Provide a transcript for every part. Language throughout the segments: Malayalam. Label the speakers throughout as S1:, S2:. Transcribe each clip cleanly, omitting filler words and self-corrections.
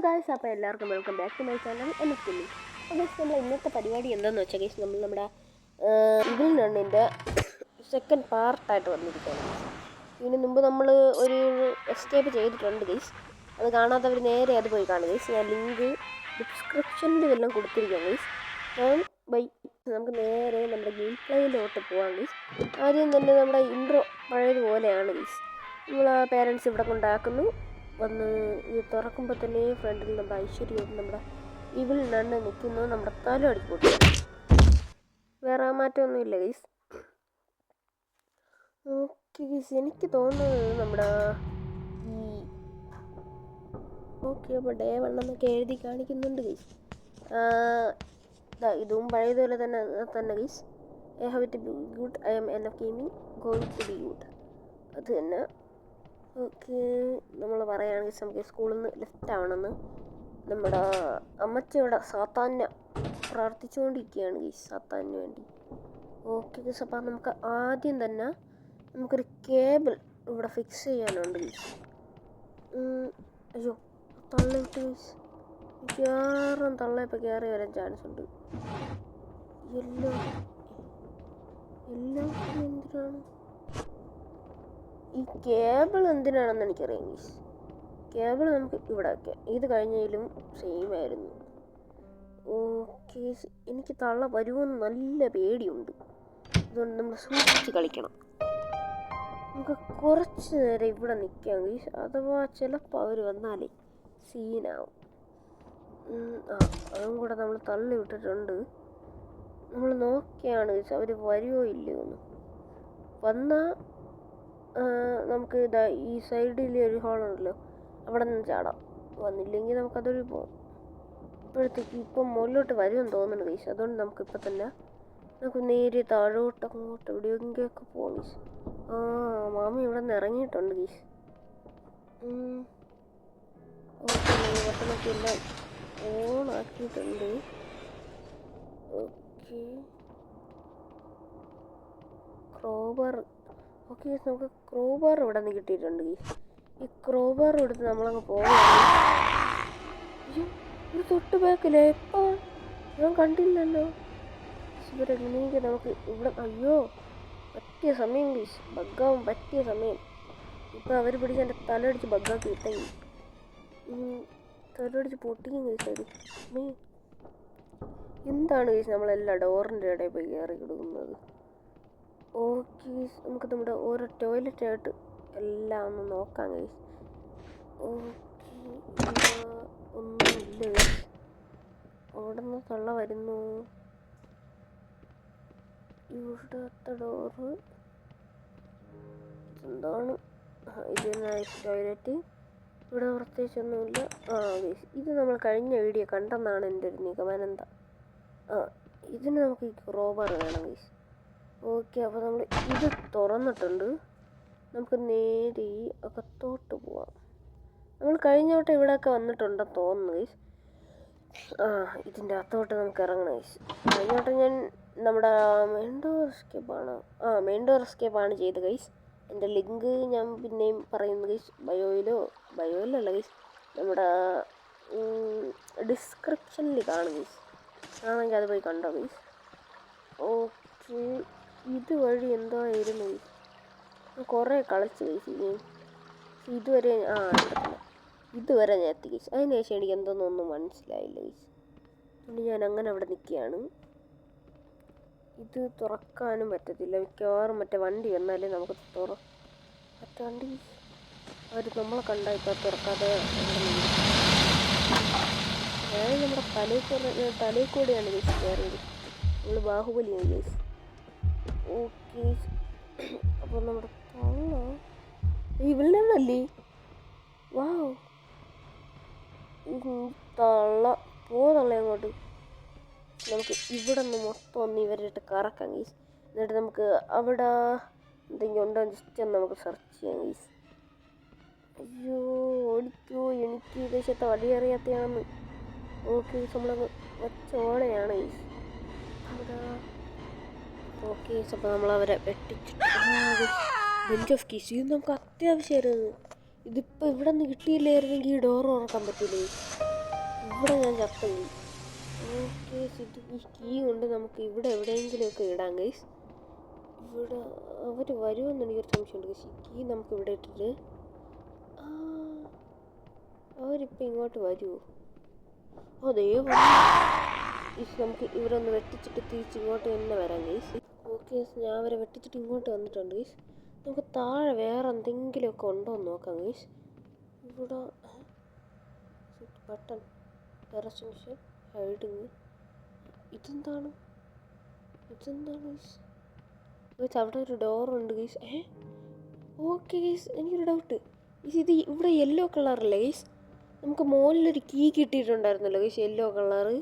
S1: ഗായ്സ്, അപ്പോൾ എല്ലാവർക്കും welcome back to my channel NF Gaming. അപ്പോൾ ഗൈസ്, നമ്മൾ ഇന്നത്തെ പരിപാടി എന്താണെന്ന് വെച്ചാൽ ഗൈസ്, നമ്മൾ നമ്മുടെ ഇതിൽ നിന്നിൻ്റെ സെക്കൻഡ് പാർട്ടായിട്ട് വന്നിരിക്കുകയാണ്. ഇതിന് മുമ്പ് നമ്മൾ ഒരു എസ്കേപ്പ് ചെയ്തിട്ടുണ്ട് ഗൈസ്. അത് കാണാത്തവർ നേരെ അത് പോയി കാണും ഗൈസ്. ഞാൻ ലിങ്ക് ഡിസ്ക്രിപ്ഷനിൽ ഇതെല്ലാം കൊടുത്തിരിക്കുകയാണ് ഗൈസ്. നമുക്ക് നേരെ നമ്മുടെ ഗെയിം പ്ലേയിലോട്ട് പോകാം ഗൈസ്. ആദ്യം തന്നെ നമ്മുടെ ഇൻട്രോ പഴയതുപോലെയാണ് ഗൈസ്. നമ്മൾ പേരൻസ് ഇവിടെ കൊണ്ടാക്കുന്നു. വന്ന് ഇത് തുറക്കുമ്പോൾ തന്നെ ഫ്രണ്ടിൽ നമ്മുടെ ഐശ്വര്യം നമ്മുടെ ഇവിൽ നണ്ണ് നിൽക്കുന്നത് നമ്മുടെ തല അടിക്കൂട്ടി. വേറെ മാറ്റമൊന്നുമില്ല ഗൈസ്. ഓക്കെ ഗൈസ്, എനിക്ക് തോന്നുന്നത് നമ്മുടെ ഈ ഓക്കെ അപ്പോൾ ഡേ 1 എന്നൊക്കെ എഴുതി കാണിക്കുന്നുണ്ട് ഗൈസ്. ഇതും പഴയതുപോലെ തന്നെ guys. I have to be good, I am NF Gaming going to be good. അത് തന്നെ. ഓക്കെ, നമ്മൾ പറയുകയാണെങ്കിൽ നമുക്ക് സ്കൂളിൽ നിന്ന് ലെഫ്റ്റ് ആവണമെന്ന് നമ്മുടെ അമ്മച്ചയുടെ സാത്താനെ പ്രാർത്ഥിച്ചുകൊണ്ടിരിക്കുകയാണ് ഗൈസ്, സാത്താനിന് വേണ്ടി. ഓക്കെ ഗൈസ്, അപ്പം നമുക്ക് ആദ്യം തന്നെ നമുക്കൊരു കേബിൾ ഇവിടെ ഫിക്സ് ചെയ്യാനുണ്ട് ഗൈസ്. അയ്യോ, തള്ളിയിട്ട് ഗൈസ്, മിക്കവാറും തള്ളയിപ്പോൾ കയറി വരാൻ ചാൻസ് ഉണ്ട്. എല്ലാം എന്തിനാണ് ഈ കേബിൾ എന്തിനാണെന്ന് എനിക്കറിയാം ഗൈസ്. കേബിൾ നമുക്ക് ഇവിടെ വയ്ക്കാം. ഇത് കഴിഞ്ഞാലും സെയിം ആയിരുന്നു. ഓക്കെ, എനിക്ക് തള്ള വരുമെന്ന് നല്ല പേടിയുണ്ട്. അതുകൊണ്ട് നമ്മൾ സൂക്ഷിച്ച് കളിക്കണം. നമുക്ക് കുറച്ച് നേരം ഇവിടെ നിൽക്കാം ഗൈസ്. അഥവാ ചിലപ്പോൾ അവർ വന്നാലേ സീനാവും. അതും കൂടെ നമ്മൾ തള്ളി വിട്ടിട്ടുണ്ട്. നമ്മൾ നോക്കിയാണ് ഗൈസ് അവർ വരുമോ ഇല്ലയോ എന്ന്. വന്നാൽ നമുക്ക് ഇതാ ഈ സൈഡിൽ ഒരു ഹോളുണ്ടല്ലോ, അവിടെ നിന്ന് ചാടാം. വന്നില്ലെങ്കിൽ നമുക്കതൊരു പോകും. ഇപ്പോഴത്തേക്ക് ഇപ്പം മുകളിലോട്ട് വരുമെന്ന് തോന്നുന്നു ഗൈസ്. അതുകൊണ്ട് നമുക്കിപ്പോൾ തന്നെ നമുക്ക് നേരെ താഴോട്ട് അങ്ങോട്ട് എവിടെയെങ്കിലൊക്കെ പോകാം ഗൈസ്. മാമി ഇവിടെ നിന്ന് ഇറങ്ങിയിട്ടുണ്ട് ഗൈസ്. ഓക്കെ, ബട്ടണൊക്കെ എല്ലാം ഓണാക്കിയിട്ടുണ്ട്. Okay, crowbar. ഓക്കെ, നമുക്ക് ക്രോബാർ ഇവിടെ നിന്ന് കിട്ടിയിട്ടുണ്ട് ഗൈസ്. ഈ ക്രോബാർ എടുത്ത് നമ്മളങ്ങ് പോവുകയാണ്. ഒരു തൊട്ട് ബാക്കില്ലേ, എപ്പോൾ ഞാൻ കണ്ടില്ലല്ലോ ഇവരെങ്ങനെയെങ്കിൽ നമുക്ക് ഇവിടെ. അയ്യോ, പറ്റിയ സമയം ഗൈസ്, ബഗ്ഗാവും പറ്റിയ സമയം. ഇപ്പം അവർ പിടിച്ച് എൻ്റെ തലയടിച്ച് ബഗ്ഗാക്കി കിട്ടെങ്കിൽ തലയടിച്ച് പൊട്ടിക്കും ഗൈസ്. അത് എന്താണ് ഗൈസ് നമ്മളെല്ലാ ഡോറിൻ്റെ ഇടയിൽ പോയി കയറി കൊടുക്കുന്നത്. ഓക്കെ, നമുക്ക് നമ്മുടെ ഓരോ ടോയ്ലറ്റായിട്ട് എല്ലാം ഒന്ന് നോക്കാം ഗൈസ്. ഓക്കെ, ഒന്നുമില്ല ഗൈസ്. അവിടെ നിന്ന് തള്ള വരുന്നു. ഇവിടുത്തെ ഡോറ് എന്താണ്? ഇത് നൈസ് ടോയ്ലറ്റ്. ഇവിടെ പ്രത്യേകിച്ചൊന്നുമില്ല. ഗൈസ്, ഇത് നമ്മൾ കഴിഞ്ഞ വീഡിയോ കണ്ടെന്നാണ് എൻ്റെ ഒരു നിഗമനം. എന്താ ഇതിന് നമുക്ക് ഈ ക്രോബർ വേണം ഗൈസ്. ഓക്കെ, അപ്പോൾ നമ്മൾ ഇത് തുറന്നിട്ടുണ്ട്. നമുക്ക് നേരെ അകത്തോട്ട് പോവാം. നമ്മൾ കഴിഞ്ഞ വട്ടം ഇവിടെയൊക്കെ വന്നിട്ടുണ്ടെന്ന് തോന്നുന്നു ഗൈസ്. ഇതിൻ്റെ അകത്തോട്ട് നമുക്ക് ഇറങ്ങണം ഗൈസ്. കഴിഞ്ഞ വട്ടം ഞാൻ നമ്മുടെ മെയിൻ ഡോർ എസ്കേപ്പാണ് ചെയ്തത് ഗൈസ്. എൻ്റെ ലിങ്ക് ഞാൻ പിന്നെയും പറയുന്നു ഗൈസ്. ബയോയിലല്ല ഗൈസ്, നമ്മുടെ ഡിസ്ക്രിപ്ഷനിൽ കാണും ഗൈസ്. ആണെങ്കിൽ അത് പോയി കണ്ടോ ഗൈസ്. ഓക്കെ, ഇതുവഴി എന്തോ ആയിരുന്നു ഗൈസ്. കുറേ കളിച്ച് ഗൈസ് ഈ ഗെയിം. ഇതുവരെ ഞാൻ എത്തി ഗൈസ്. അതിന് ശേഷം എനിക്ക് എന്തോന്നൊന്നും മനസ്സിലായില്ല ഗൈസ്. അതുകൊണ്ട് ഞാൻ അങ്ങനെ അവിടെ നിൽക്കുകയാണ്. ഇത് തുറക്കാനും പറ്റത്തില്ല. മിക്കവാറും മറ്റേ വണ്ടി വന്നാലേ നമുക്ക് മറ്റേ വണ്ടി അവർ നമ്മളെ കണ്ടാൽ ഇപ്പോൾ തുറക്കാതെ ഞാൻ നമ്മുടെ തലയിൽ കൂടെയാണ് ഗൈസ് കയറിയത്. നമ്മൾ ബാഹുബലിയാണ് ഗൈസ്. ഓക്കെ, അപ്പോൾ നമ്മുടെ തള്ള ഇവളല്ലേ. വാവ്, തള്ള അങ്ങോട്ട്. നമുക്ക് ഇവിടെ നിന്ന് മൊത്തം ഒന്ന് ഇവരായിട്ട് കറക്കാം ഗൈസ്. എന്നിട്ട് നമുക്ക് അവിടെ എന്തെങ്കിലും ഉണ്ടോ ജസ്റ്റ് ഒന്ന് നമുക്ക് സെർച്ച് ചെയ്യാം ഗൈസ്. അയ്യോ, ഓടിക്കോ, എനിക്ക് ദേശത്തെ വഴി അറിയാത്തതാണ്. ഓക്കെ, നമ്മളത് വെച്ച ഓടയാണ് ഗൈസ് അവിടെ. ഓക്കെ, അപ്പോൾ നമ്മൾ അവരെ വെട്ടിച്ചിട്ട് ബെഞ്ച് ഓഫ് കീസ്. ഇത് നമുക്ക് അത്യാവശ്യമായിരുന്നു. ഇതിപ്പോൾ ഇവിടെ നിന്ന് കിട്ടിയില്ലായിരുന്നെങ്കിൽ ഈ ഡോർ തുറക്കാൻ പറ്റില്ല. ഇവിടെ ഞാൻ ചത്തുപോയി. ഓക്കെ, ഈ കീ കൊണ്ട് നമുക്ക് ഇവിടെ എവിടെയെങ്കിലുമൊക്കെ ഇടാം ഗൈസ്. ഇവിടെ അവർ വരുമെന്ന് എനിക്കൊരു സംശയമുണ്ട് ഗൈസ്. ഈ കീ നമുക്ക് ഇവിടെ ഇട്ടിട്ട് അവരിപ്പോൾ ഇങ്ങോട്ട് വരുമോ? അതേ നമുക്ക് ഇവിടെ ഒന്ന് വെട്ടിച്ചിട്ട് തിരിച്ച് ഇങ്ങോട്ട് തന്നെ വരാം ഗൈസ്. ഓക്കെ, ഞാൻ അവരെ വെട്ടിച്ചിട്ട് ഇങ്ങോട്ട് വന്നിട്ടുണ്ട് ഗൈസ്. നമുക്ക് താഴെ വേറെ എന്തെങ്കിലുമൊക്കെ ഉണ്ടോ എന്ന് നോക്കാം ഗൈസ്. ഇവിടെ ബട്ടൺ റെസ്ട്രിക്ഷൻ ഹൈഡിങ്. ഇതെന്താണ് ഗൈസ്? അവിടെ ഒരു ഡോറുണ്ട് ഗൈസ്. ഓക്കെ ഗൈസ്, എനിക്കൊരു ഡൗട്ട്. ഇത് ഇവിടെ യെല്ലോ കളറല്ലേ ഗൈസ്? നമുക്ക് മുകളിലൊരു കീ കിട്ടിയിട്ടുണ്ടായിരുന്നല്ലോ ഗൈസ്, യെല്ലോ കളറ്.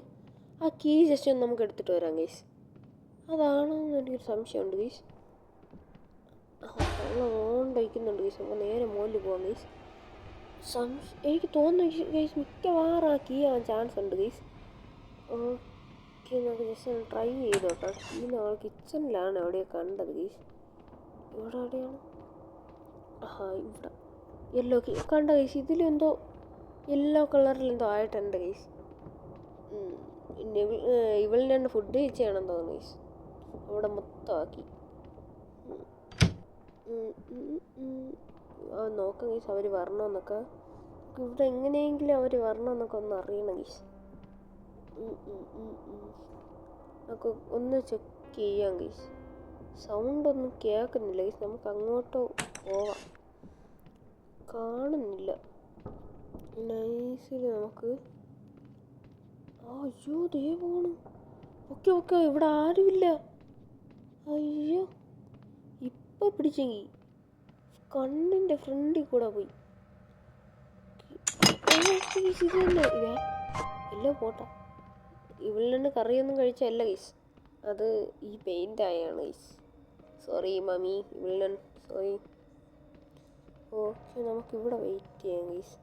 S1: ആ കീ ജസ്റ്റ് ഒന്ന് നമുക്ക് എടുത്തിട്ട് വരാം ഗൈസ്. അതാണോ എന്ന് എനിക്കൊരു സംശയമുണ്ട് ഗൈസ്. ഓണ്ടയക്കുന്നുണ്ട് ഗൈസ്. നമുക്ക് നേരെ മുകളിൽ പോകാം ഗൈസ്. എനിക്ക് തോന്നുന്നു ഗൈസ് മിക്കവാറും ആ കീ ആവാൻ ചാൻസ് ഉണ്ട് ഗൈസ്. ഓക്കെ, നമുക്ക് ജസ്റ്റ് ഒന്ന് ട്രൈ ചെയ്ത് നോക്കാം. കീ നമ്മൾ കിച്ചണിലാണ് എവിടെയോ കണ്ടത് ഗൈസ്. ഇവിടെ എവിടെയാണ്? ഇവിടെ യെല്ലോ കീ കണ്ട ഗൈസ്. ഇതിലെന്തോ യെല്ലോ കളറിൽ എന്തോ ആയിട്ടുണ്ട് ഗൈസ്. ഇവളിൽ രണ്ട് ഫുഡ് കഴിച്ചാണെന്ന് തോന്നുന്നു ഗൈസ്. അവിടെ മൊത്തമാക്കി. നോക്കാം ഗൈസ്, അവർ വരണമെന്നൊക്കെ. ഇവിടെ എങ്ങനെയെങ്കിലും അവർ വരണമെന്നൊക്കെ ഒന്ന് അറിയണം ഗൈസ്. നമുക്ക് ഒന്ന് ചെക്ക് ചെയ്യാം ഗൈസ്. സൗണ്ടൊന്നും കേൾക്കുന്നില്ല ഗൈസ്. നമുക്ക് അങ്ങോട്ടോ പോവാം. കാണുന്നില്ല നൈസിൽ നമുക്ക്. അയ്യോ, ദേ പോണം. ഓക്കെ, ഇവിടെ ആരുമില്ല. അയ്യോ, ഇപ്പം പിടിച്ചെങ്കിൽ കണ്ണിൻ്റെ ഫ്രണ്ടിൽ കൂടെ പോയി. ഇത് തന്നെ എല്ലാം പോട്ടെ. ഇവിടെ നിന്ന് കറിയൊന്നും കഴിച്ചല്ല ഗൈസ്, അത് ഈ പെയിൻ്റ് ആയാണ് ഗൈസ്. സോറി മമ്മി, ഇവിടെ സോറി. ഓക്കെ, നമുക്കിവിടെ വെയിറ്റ് ചെയ്യാം ഗൈസ്.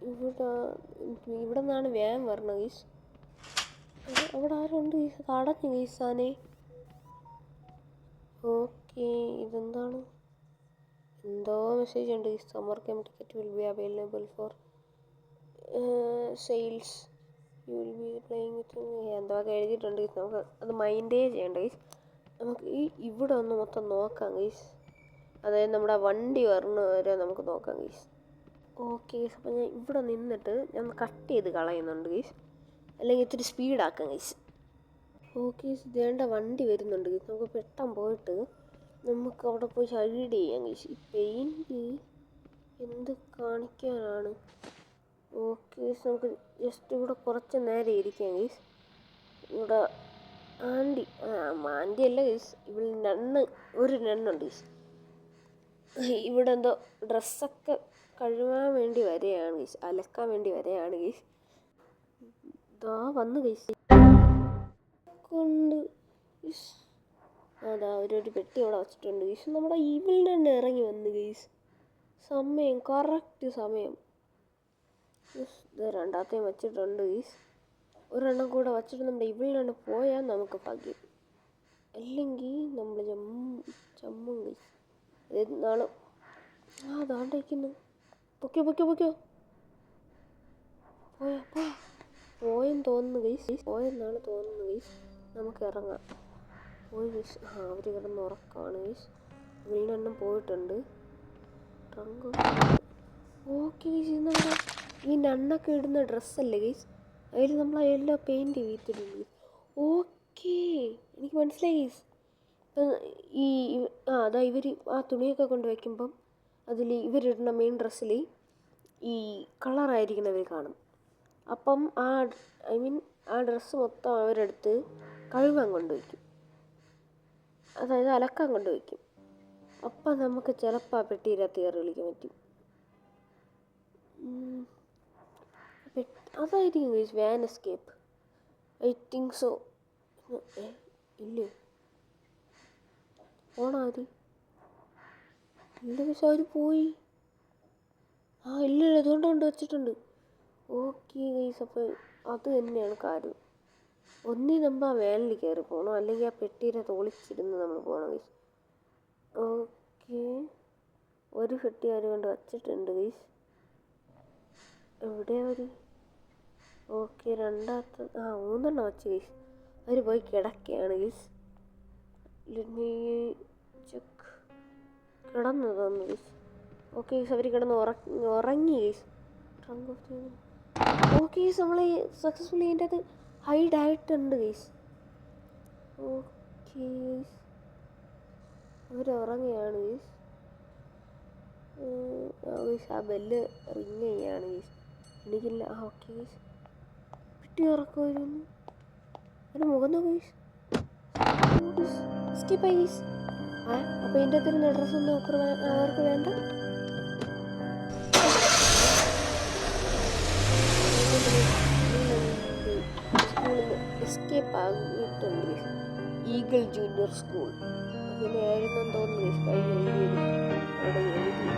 S1: ഇവിടെ നിന്നാണ് വാൻ വരണം ഗൈസ്. അവിടെ ആരുണ്ട് ഗൈസ്? അത് അടഞ്ഞു ഗൈസ് ആനെ. ഓക്കെ, ഇതെന്താണ്? എന്തോ മെസ്സേജ് ഉണ്ട് guys. Summer camp ticket will be available for sales. You will be playing with എന്തോ ഒക്കെ എഴുതിയിട്ടുണ്ട് ഗൈസ്. നമുക്ക് അത് മൈൻഡേ ചെയ്യണ്ട ഗൈസ്. നമുക്ക് ഇവിടെ ഒന്ന് മൊത്തം നോക്കാം ഗൈസ്. അതായത് നമ്മുടെ വണ്ടി വരണ വരെ നമുക്ക് നോക്കാം ഗൈസ്. ഓക്കെ ഗൈസ്, അപ്പോൾ ഞാൻ ഇവിടെ നിന്നിട്ട് ഞാൻ കട്ട് ചെയ്ത് കളയുന്നുണ്ട് ഗൈസ്, അല്ലെങ്കിൽ ഇത്തിരി സ്പീഡാക്കാം ഗൈസ്. ഓക്കെ ഗൈസ്, ഇതേണ്ട വണ്ടി വരുന്നുണ്ട് ഗൈസ്. നമുക്ക് പെട്ടെന്ന് പോയിട്ട് നമുക്ക് അവിടെ പോയി ഹൈഡ് ചെയ്യാം ഗൈസ്. ഈ പെയിൻറ്റ് എന്ത് കാണിക്കാനാണ്? ഓക്കെ ഗൈസ്, നമുക്ക് ജസ്റ്റ് ഇവിടെ കുറച്ച് നേരം ഇരിക്കാം ഗൈസ്. ഇവിടെ ആൻറ്റി അല്ല ഗൈസ്, ഇവിടെ ഒരു നണ്ണുണ്ട് ഗൈസ്. ഇവിടെ എന്തോ ഡ്രസ്സൊക്കെ കഴുകാൻ വേണ്ടി വരെയാണ് ഗൈസ്, അലക്കാൻ വേണ്ടി വരെയാണ് ഗൈസ്. ഇതാ വന്ന് ഗൈസ് കൊണ്ട് അതാ അവരൊരു പെട്ടി അവിടെ വച്ചിട്ടുണ്ട് ഗൈസ്. നമ്മുടെ ഇവിടെ തന്നെ ഇറങ്ങി വന്ന് ഗൈസ്. സമയം കറക്റ്റ് സമയം. ഇത് രണ്ടാമത്തെയും വച്ചിട്ടുണ്ട് ഗൈസ്. ഒരെണ്ണം കൂടെ വച്ചിട്ട് നമ്മുടെ ഇവിടെ തന്നെ പോയാൽ നമുക്ക് ഭാഗ്യം, അല്ലെങ്കിൽ നമ്മൾ ചമ്മും ഗൈസ്. നാളെ അതാണ്ടിരിക്കുന്നു. പൊക്കോ പോയെന്ന് തോന്നുന്നു ഗൈസ്. പോയെന്നാണ് തോന്നുന്നു ഗൈസ്. നമുക്ക് ഇറങ്ങാം. പോയി ഗൈസ്. അവർ കിടന്ന് ഉറക്കമാണ് ഗൈസ്. വീണെണ്ണം പോയിട്ടുണ്ട്. ട്രങ്ക്. ഓക്കെ ഗൈസ്, ഇന്ന് ഈ നണ്ണൊക്കെ ഇടുന്ന ഡ്രസ്സല്ലേ ഗൈസ്, അതിൽ നമ്മൾ ആ യെല്ലോ പെയിൻറ്റ് വീത്തിട്ടുണ്ട്. ഓക്കെ, എനിക്ക് മനസ്സിലായി ഗൈസ്. ഈ അതാ ഇവർ ആ തുണിയൊക്കെ കൊണ്ട് വയ്ക്കുമ്പം അതിൽ ഇവരിടുന്ന മെയിൻ ഡ്രസ്സിൽ ഈ കളറായിരിക്കുന്നവർ കാണും. അപ്പം ആ ഡ്രസ്സ് മൊത്തം അവരെടുത്ത് കഴുകാൻ കൊണ്ടുവയ്ക്കും, അതായത് അലക്കാൻ കൊണ്ടുവയ്ക്കും. അപ്പം നമുക്ക് ചിലപ്പോൾ ആ പെട്ടിയിലകത്ത് കയറി വിളിക്കാൻ പറ്റും. അതായിരിക്കും guys van escape. I think so. ഇല്ലേ, ഓണാര് ഇല്ല ഗൈസ്, അവർ പോയി. ഇല്ല ഇതുകൊണ്ട് കൊണ്ട് വെച്ചിട്ടുണ്ട്. ഓക്കെ ഗൈസ്, അപ്പോൾ അത് തന്നെയാണ് കാര്യം. ഒന്നി നമ്മൾ ആ വാനിൽ കയറി പോകണം, അല്ലെങ്കിൽ ആ പെട്ടിയുടെ തോളിച്ചിരുന്ന് നമ്മൾ പോകണം ഗൈസ്. ഓക്കെ, ഒരു പെട്ടി അവർ കൊണ്ട് വച്ചിട്ടുണ്ട് ഗൈസ്. എവിടെയാ അവർ? ഓക്കെ രണ്ടാമത്തെ മൂന്നെണ്ണം വെച്ച് ഗൈസ്. അവർ പോയി കിടക്കുകയാണ് ഗൈസ്. ചെക്ക് കിടന്നു തോന്നുന്നു ഗൈസ്. ഓക്കെ ഗൈസ് അവർ കിടന്ന് ഉറങ്ങി ഗൈസ്. ഓക്കെ ഗൈസ് നമ്മൾ സക്സസ്ഫുള്ളി ഇതിൻ്റെ അത് ഹൈഡ് ആയിട്ടുണ്ട് ഗൈസ്. ഓക്കെ ഗൈസ് അവർ ഉറങ്ങുകയാണ് ഗൈസ്. ഗൈസ് ആ ബെല്ല് റിങ് ചെയ്യാണ് ഗൈസ്. എനിക്കില്ല. ഓക്കെ ഗൈസ് കുട്ടി ഉറക്കുമായിരുന്നു. അതിന് മുഖം നോക്ക് ഗൈസ്. സ്കിപ്പ് ആയി ഗൈസ്. അപ്പോൾ ഇതിൻ്റെ അകത്തിരുന്ന ഡ്രസ്സൊന്നും അവർക്ക് വേണ്ട. സ്കൂളിൽ നിന്ന് എസ്കേപ്പ് ആകിയിട്ടുണ്ട് ഗൈസ്. ഈഗിൾ ജൂനിയർ സ്കൂൾ അങ്ങനെയായിരുന്നു തോന്നുന്നു ഗൈസ്. കഴിഞ്ഞ വീഡിയോയിൽ അവിടെ എഴുതി